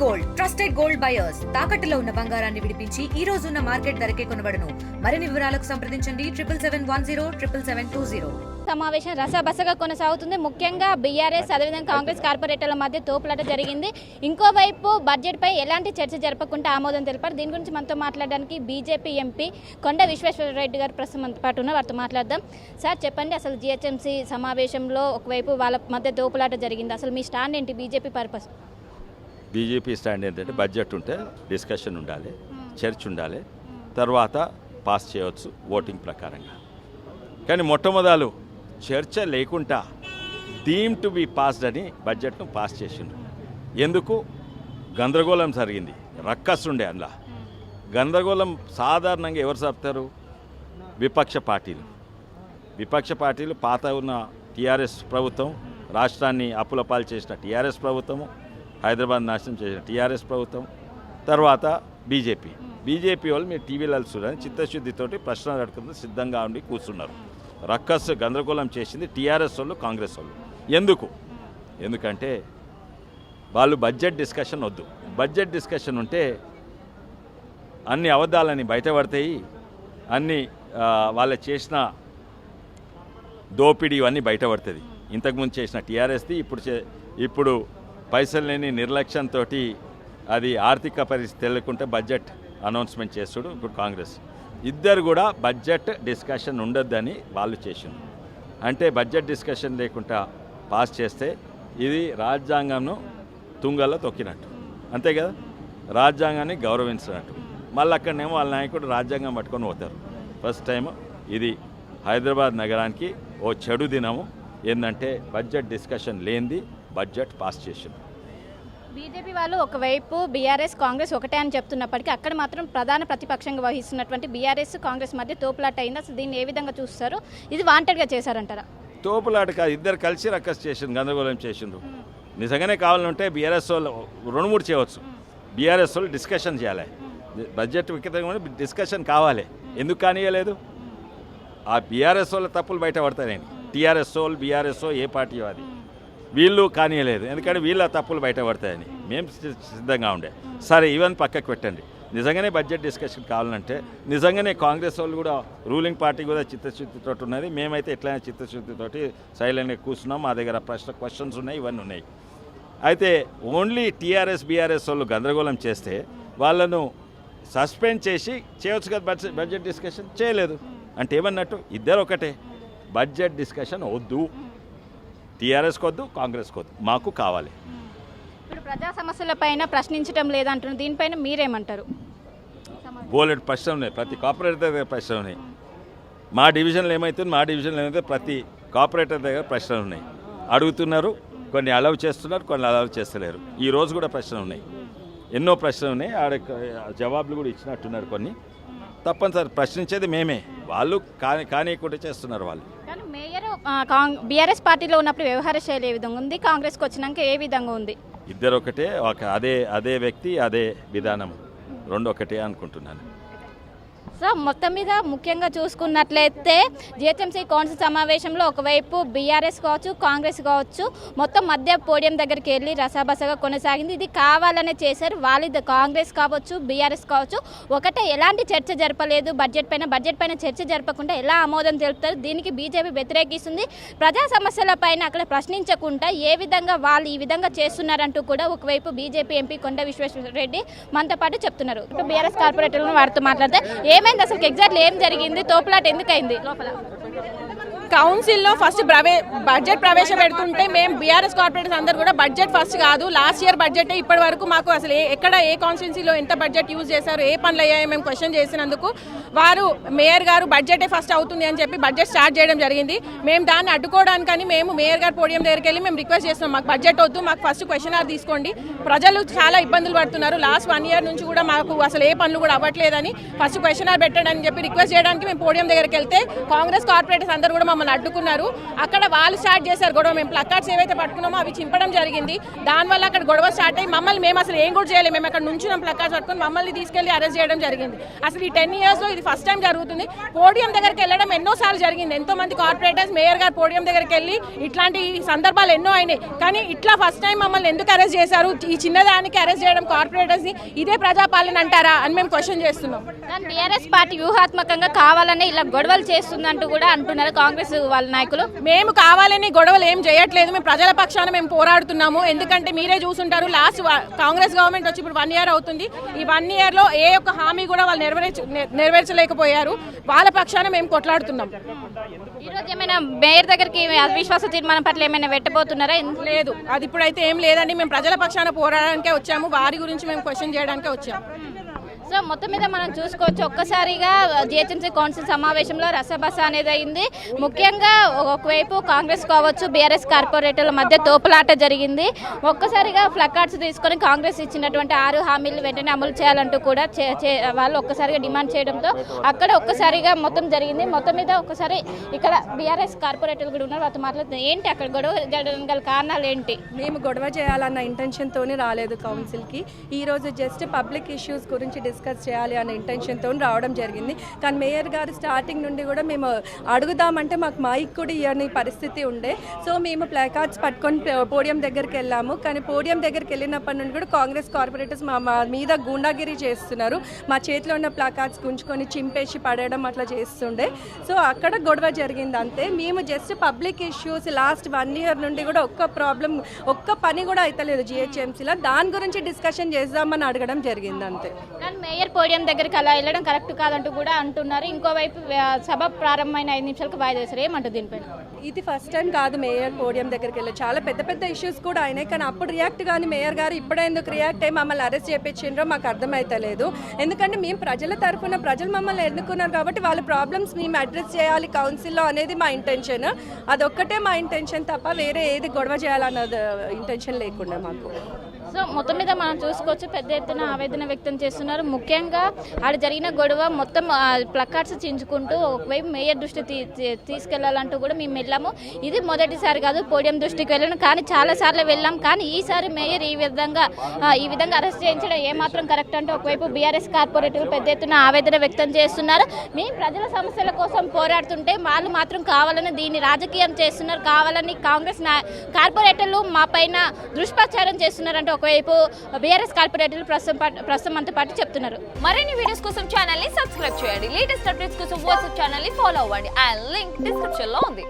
Gold trusted gold buyers తాకట్టులో ఉన్న బంగారాన్ని విడిపించి ఈ రోజు ఉన్న మార్కెట్ ధరకే కొనబడును. మరిన్ని వివరాలకు సంప్రదించండి 77107720. సమావేశం రసబసగా కొనసాగుతుంది. ముఖ్యంగా బీఆర్ఎస్ అదేవిధంగా కాంగ్రెస్ కార్పొరేటర్ల మధ్య తోపులాట జరిగింది. ఇంకోవైపు బడ్జెట్ పై ఎలాంటి చర్చ జరపకుండా ఆమోదం తెలిపారు. దీని గురించి మనతో మాట్లాడడానికి బీజేపీ ఎంపీ కొండ విశ్వేశ్వరరెడ్డి గారు ప్రస్తుతం మనతో పాటు ఉన్నారు. వారితో మాట్లాడదాం. సార్ చెప్పండి, అసలు జిహెచ్ఎంసీ సమావేశంలో ఒకవైపు వాళ్ళ మధ్య తోపులాట జరిగింది. అసలు మీ స్టాండ్ ఏంటి? బీజేపీ పర్పస్ బీజేపీ స్టాండ్ ఏంటంటే బడ్జెట్ ఉంటే డిస్కషన్ ఉండాలి, చర్చ్ ఉండాలి, తర్వాత పాస్ చేయవచ్చు ఓటింగ్ ప్రకారంగా. కానీ మొట్టమొదలు చర్చ లేకుండా డీమ్ టు బి పాస్డ్ అని బడ్జెట్ను పాస్ చేసిండ్రు. ఎందుకు? గందరగోళం జరిగింది, రక్కస్ ఉండే అందులో. గందరగోళం సాధారణంగా ఎవరు చెప్తారు? విపక్ష పార్టీలు పాత ఉన్న టీఆర్ఎస్ ప్రభుత్వం, రాష్ట్రాన్ని అప్పుల పాలు చేసిన టీఆర్ఎస్ ప్రభుత్వము, హైదరాబాద్ నాశనం చేసిన టీఆర్ఎస్ ప్రభుత్వం, తర్వాత బీజేపీ వాళ్ళు మీరు టీవీలలో చూడాలని చిత్తశుద్ధితోటి ప్రశ్నలు అడుగుతుంది సిద్ధంగా ఉండి కూర్చున్నారు. రక్కస్ గందరగోళం చేసింది టీఆర్ఎస్ వాళ్ళు, కాంగ్రెస్ వాళ్ళు. ఎందుకంటే వాళ్ళు బడ్జెట్ డిస్కషన్ వద్దు. బడ్జెట్ డిస్కషన్ ఉంటే అన్ని అబద్ధాలని బయటపడతాయి, అన్ని వాళ్ళ చేసిన దోపిడీ ఇవన్నీ బయటపడుతుంది. ఇంతకుముందు చేసిన టీఆర్ఎస్ది ఇప్పుడు పైసలు లేని నిర్లక్ష్యంతో అది ఆర్థిక పరిస్థితి తెలియకుంటే బడ్జెట్ అనౌన్స్మెంట్ చేస్తుడు ఇప్పుడు కాంగ్రెస్. ఇద్దరు కూడా బడ్జెట్ డిస్కషన్ ఉండొద్దని వాళ్ళు చేసిండు. అంటే బడ్జెట్ డిస్కషన్ లేకుండా పాస్ చేస్తే ఇది రాజ్యాంగంను తుంగల్లో తొక్కినట్టు, అంతే కదా, రాజ్యాంగాన్ని గౌరవించినట్టు. మళ్ళీ అక్కడనేమో వాళ్ళ నాయకుడు రాజ్యాంగం పట్టుకొని పోతారు. ఫస్ట్ టైం ఇది హైదరాబాద్ నగరానికి ఓ చెడు దినము. ఏంటంటే బడ్జెట్ డిస్కషన్ లేనిది బడ్జెట్ పాస్ చేసింది. బీజేపీ వాళ్ళు ఒకవైపు బీఆర్ఎస్ కాంగ్రెస్ ఒకటే అని చెప్తున్నప్పటికీ అక్కడ మాత్రం ప్రధాన ప్రతిపక్షంగా వహిస్తున్నటువంటి బీఆర్ఎస్ కాంగ్రెస్ మధ్య తోపులాట అయింది. అసలు దీన్ని ఏ విధంగా చూస్తారు? ఇది వాంటెడ్గా చేశారంటారా? తోపులాట కాదు, ఇద్దరు కలిసి రక్కస్ చేసిండ్రు, గందరగోళం చేసిండ్రు. నిజంగానే కావాలంటే బీఆర్ఎస్ వాళ్ళు 2-3 చేయవచ్చు. బీఆర్ఎస్ వాళ్ళు డిస్కషన్ చేయాలి, బడ్జెట్ వికృతంగా డిస్కషన్ కావాలి. ఎందుకు కానియలేదు? ఆ బీఆర్ఎస్ వాళ్ళ తప్పులు బయట పడతాయండి. టీఆర్ఎస్ వాళ్ళు, బీఆర్ఎస్ ఏ పార్టీ అది, వీళ్ళు కానీయలేదు. ఎందుకంటే వీళ్ళ తప్పులు బయటపడతాయని మేము సిద్ధంగా ఉండే. సరే, ఇవన్నీ పక్కకు పెట్టండి. నిజంగానే బడ్జెట్ డిస్కషన్ కావాలంటే నిజంగానే కాంగ్రెస్ వాళ్ళు కూడా, రూలింగ్ పార్టీ కూడా చిత్తశుద్ధితో ఉన్నది. మేమైతే ఎట్లయినా చిత్తశుద్ధితోటి సైలెంట్గా కూర్చున్నాం. మా దగ్గర క్వశ్చన్స్ ఉన్నాయి, ఇవన్నీ ఉన్నాయి. అయితే ఓన్లీ టీఆర్ఎస్ బీఆర్ఎస్ వాళ్ళు గందరగోళం చేస్తే వాళ్ళను సస్పెండ్ చేసి చేయవచ్చు కదా బడ్జెట్ డిస్కషన్. చేయలేదు అంటే ఏమన్నట్టు? ఇద్దరు ఒకటే. బడ్జెట్ డిస్కషన్ వద్దు, టీఆర్ఎస్కి వద్దు, కాంగ్రెస్కి వద్దు, మాకు కావాలి. ఇప్పుడు ప్రజా సమస్యల పైన ప్రశ్నించడం లేదంటున్నారు, దీనిపైన మీరేమంటారు? బోలెడ్ ప్రశ్నలు ఉన్నాయి, ప్రతి కార్పొరేటర్ దగ్గర ప్రశ్నలు ఉన్నాయి. మా డివిజన్లో ఏమైతే ప్రతి కార్పొరేటర్ దగ్గర ప్రశ్నలు ఉన్నాయి. అడుగుతున్నారు, కొన్ని అలౌ చేస్తున్నారు, కొన్ని అలౌ చేస్తలేరు. ఈ రోజు కూడా ప్రశ్నలు ఉన్నాయి, ఎన్నో ప్రశ్నలు ఉన్నాయి. ఆడ జవాబులు కూడా ఇచ్చినట్టున్నారు కొన్ని. తప్పనిసరి ప్రశ్నించేది మేమే, వాళ్ళు కానీయకుండా చేస్తున్నారు వాళ్ళు. కానీ మేయర్ బీఆర్ఎస్ పార్టీలో ఉన్నప్పుడు వ్యవహార శైలి ఏ విధంగా ఉంది, కాంగ్రెస్కి వచ్చినాక ఏ విధంగా ఉంది? ఇద్దరు ఒకటే, అదే వ్యక్తి, అదే విధానం, రెండు ఒకటే అనుకుంటున్నాను. సో మొత్తం మీద ముఖ్యంగా చూసుకున్నట్లయితే జిహెచ్ఎంసీ కౌన్సిల్ సమావేశంలో ఒకవైపు బీఆర్ఎస్ కావచ్చు, కాంగ్రెస్ కావచ్చు, మొత్తం మధ్య పోడియం దగ్గరికి వెళ్ళి రసాబసగా కొనసాగింది. ఇది కావాలనే చేశారు వాళ్ళు, కాంగ్రెస్ కావచ్చు, బీఆర్ఎస్ కావచ్చు, ఒకటే. ఎలాంటి చర్చ జరపలేదు బడ్జెట్ పైన చర్చ జరపకుండా ఎలా ఆమోదం తెలుపుతారు? దీనికి బీజేపీ వ్యతిరేకిస్తుంది. ప్రజా సమస్యల పైన అక్కడ ప్రశ్నించకుండా ఏ విధంగా వాళ్ళు ఈ విధంగా చేస్తున్నారంటూ కూడా ఒకవైపు బీజేపీ ఎంపీ కొండ విశ్వేశ్వరరెడ్డి మనతో పాటు చెప్తున్నారు. బీఆర్ఎస్ కార్పొరేటర్లను వారితో మాట్లాడితే ఏమైంది, అసలు ఎగ్జాక్ట్లీ ఏం జరిగింది, తోపులాట ఎందుకు అయింది లోపల? కౌన్సిల్లో ఫస్ట్ బడ్జెట్ ప్రవేశపెడుతుంటే మేము బీఆర్ఎస్ కార్పొరేటర్స్ అందరూ కూడా బడ్జెట్ ఫస్ట్ కాదు, లాస్ట్ ఇయర్ బడ్జెట్ ఇప్పటి వరకు మాకు అసలు ఎక్కడ ఏ కాన్స్టిట్యున్సీలో ఎంత బడ్జెట్ యూజ్ చేశారు, ఏ పనులు అయ్యాయో మేము క్వశ్చన్ చేసినందుకు వారు మేయర్ గారు బడ్జెటే ఫస్ట్ అవుతుంది అని చెప్పి బడ్జెట్ స్టార్ట్ చేయడం జరిగింది. మేము దాన్ని అడ్డుకోవడానికని మేము మేయర్ గారు పోడియం దగ్గరికి వెళ్ళి మేము రిక్వెస్ట్ చేస్తున్నాం, మాకు బడ్జెట్ వద్దు, మాకు ఫస్ట్ క్వశ్చన్ ఆర్ తీసుకోండి, ప్రజలు చాలా ఇబ్బందులు పడుతున్నారు, లాస్ట్ 1 year నుంచి కూడా మాకు అసలు ఏ పనులు కూడా అవ్వట్లేదని ఫస్ట్ క్వశ్చన్ ఆర్ పెట్టండి అని చెప్పి రిక్వెస్ట్ చేయడానికి మేము పోడియం దగ్గరికి వెళ్తే కాంగ్రెస్ కార్పొరేటర్స్ అందరూ కూడా మమ్మల్ని అడ్డుకున్నారు. అక్కడ వాళ్ళు స్టార్ట్ చేశారు గొడవ. మేము ప్లకార్డ్స్ ఏవైతే పట్టుకున్నామో అవి చింపడం జరిగింది. దానివల్ల అక్కడ గొడవ స్టార్ట్ అయ్యి మమ్మల్ని మేము అసలు ఏం కూడా చేయలేదు. మేము అక్కడ నుంచి ప్లకార్డ్స్ పట్టుకుని మమ్మల్ని తీసుకెళ్లి అరెస్ట్ చేయడం జరిగింది. అసలు ఈ 10 yearsలో ఇది ఫస్ట్ టైం జరుగుతుంది. పోడియం దగ్గరికి వెళ్ళడం ఎన్నోసార్లు జరిగింది. ఎంతో మంది కార్పొరేటర్స్ మేయర్ గారు పోడియం దగ్గరికి వెళ్ళి ఇట్లాంటి సందర్భాలు ఎన్నో అయినాయి. కానీ ఇట్లా ఫస్ట్ టైం మమ్మల్ని ఎందుకు అరెస్ట్ చేశారు? ఈ చిన్నదానికి అరెస్ట్ చేయడం కార్పొరేటర్స్ ని ఇదే ప్రజాపాలన అంటారా అని మేము క్వశ్చన్ చేస్తున్నాం. బీఆర్ఎస్ పార్టీ వ్యూహాత్మకంగా కావాలని ఇలా గొడవలు చేస్తుందంటూ కూడా అంటున్నారు కాంగ్రెస్ వాళ్ళ నాయకులు. మేము కావాలని గొడవలు ఏం చేయట్లేదు. మేము ప్రజల పక్షాన మేము పోరాడుతున్నాము. ఎందుకంటే మీరే చూసుంటారు, లాస్ట్ కాంగ్రెస్ గవర్నమెంట్ వచ్చి ఇప్పుడు 1 year అవుతుంది. ఈ 1 yearలో ఏ ఒక్క హామీ కూడా వాళ్ళు నెరవేర్చలేకపోయారు. వాళ్ళ పక్షాన మేము కొట్లాడుతున్నాం. ఈ రోజు ఏమైనా మేయర్ దగ్గరికి అవిశ్వాస తీర్మానం పట్ల ఏమైనా పెట్టబోతున్నారా? లేదు, అది ఇప్పుడైతే ఏం లేదండి. మేము ప్రజల పక్షాన పోరాడడానికే వచ్చాము. వారి గురించి మేము క్వశ్చన్ చేయడానికే వచ్చాము. సో మొత్తం మీద మనం చూసుకోవచ్చు, ఒక్కసారిగా జిహెచ్ఎంసీ కౌన్సిల్ సమావేశంలో రసబస అనేది అయింది. ముఖ్యంగా ఒకవైపు కాంగ్రెస్ కావచ్చు, బీఆర్ఎస్ కార్పొరేటర్ల మధ్య తోపులాట జరిగింది. ఒక్కసారిగా ప్లకార్డ్స్ తీసుకొని కాంగ్రెస్ ఇచ్చినటువంటి 6 హామీలు వెంటనే అమలు చేయాలంటూ కూడా వాళ్ళు ఒక్కసారిగా డిమాండ్ చేయడంతో అక్కడ ఒక్కసారిగా మొత్తం జరిగింది. మొత్తం మీద ఒక్కసారి ఇక్కడ బీఆర్ఎస్ కార్పొరేటర్లు కూడా ఉన్నారు, వాళ్ళతో మాట్లాడుతుంది. ఏంటి అక్కడ గొడవ జరగడం గల కారణాలు ఏంటి? మేము గొడవ చేయాలన్న ఇంటెన్షన్తోనే రాలేదు కౌన్సిల్కి. ఈరోజు జస్ట్ పబ్లిక్ ఇష్యూస్ గురించి డిస్కస్ చేయాలి అనే ఇంటెన్షన్తో రావడం జరిగింది. కానీ మేయర్ గారు స్టార్టింగ్ నుండి కూడా మేము అడుగుదామంటే మాకు మైక్ కూడా ఇవ్వని పరిస్థితి ఉండే. సో మేము ప్లాకార్డ్స్ పట్టుకొని పోడియం దగ్గరికి వెళ్ళాము. కానీ పోడియం దగ్గరికి వెళ్ళినప్పటి నుండి కూడా కాంగ్రెస్ కార్పొరేటర్స్ మా మీద గూండాగిరి చేస్తున్నారు. మా చేతిలో ఉన్న ప్లాకార్డ్స్ గుంజుకొని చింపేసి పడేయడం అట్లా చేస్తుండే. సో అక్కడ గొడవ జరిగింది అంతే. మేము just public issues last 1 year నుండి కూడా ఒక్క పని కూడా అవుతలేదు జిహెచ్ఎంసీలో. దాని గురించి డిస్కషన్ చేద్దామని అడగడం జరిగింది అంతే. కానీ మేయర్ పోడియం దగ్గరికి అలా వెళ్ళడం కరెక్ట్ కాదంటూ కూడా అంటున్నారు. ఇంకోవైపు సభ ప్రారంభమైన 5 నిమిషాలకు వాయిదా వేశారు. ఏమంటుంది దీనిపైన? ఇది ఫస్ట్ టైం కాదు మేయర్ పోడియం దగ్గరికి వెళ్ళి. చాలా పెద్ద ఇష్యూస్ కూడా అయినాయి. కానీ అప్పుడు రియాక్ట్ కానీ మేయర్ గారు ఇప్పుడే ఎందుకు రియాక్ట్ అయ్యి మమ్మల్ని అరెస్ట్ చేయించిండ్రో మాకు అర్థమైతలేదు. ఎందుకంటే మేము ప్రజల తరఫున ప్రజలు మమ్మల్ని ఎన్నుకున్నారు కాబట్టి వాళ్ళ ప్రాబ్లమ్స్ మేము అడ్రస్ చేయాలి కౌన్సిల్లో అనేది మా ఇంటెన్షన్. అదొక్కటే మా ఇంటెన్షన్ తప్ప వేరే ఏది గొడవ చేయాలన్నది ఇంటెన్షన్ లేకుండా మాకు. సో మొత్తం మీద మనం చూసుకోవచ్చు, పెద్ద ఎత్తున ఆవేదన వ్యక్తం చేస్తున్నారు. ముఖ్యంగా ఆడ జరిగిన గొడవ మొత్తం ప్లకార్డ్స్ చించుకుంటూ ఒకవైపు మేయర్ దృష్టి తీసుకెళ్లాలంటూ కూడా మేము వెళ్ళాము. ఇది మొదటిసారి కాదు పోడియం దృష్టికి వెళ్ళాను, కానీ చాలాసార్లు వెళ్ళాం. కానీ ఈసారి మేయర్ ఈ విధంగా అరెస్ట్ చేయించడం ఏమాత్రం కరెక్ట్ అంటే ఒకవైపు బీఆర్ఎస్ కార్పొరేటర్లు పెద్ద ఎత్తున ఆవేదన వ్యక్తం చేస్తున్నారు. మేము ప్రజల సమస్యల కోసం పోరాడుతుంటే వాళ్ళు మాత్రం కావాలని దీన్ని రాజకీయం చేస్తున్నారు. కావాలని కాంగ్రెస్ కార్పొరేటర్లు మా పైన దుష్ప్రచారం చేస్తున్నారంటే ఒకవైపు బీఆర్ఎస్ కార్పొరేటర్లు ప్రస్తుతం అంతా పాటు చెప్తున్నారు. మరిన్ని వీడియోస్ కోసం ఛానల్ ని సబ్స్క్రైబ్ చేయండి. లేటెస్ట్ అప్డేట్స్ కోసం వాట్సాప్ ఛానల్ ని ఫాలో అవ్వండి. ఆ లింక్ డిస్క్రిప్షన్ లో ఉంది.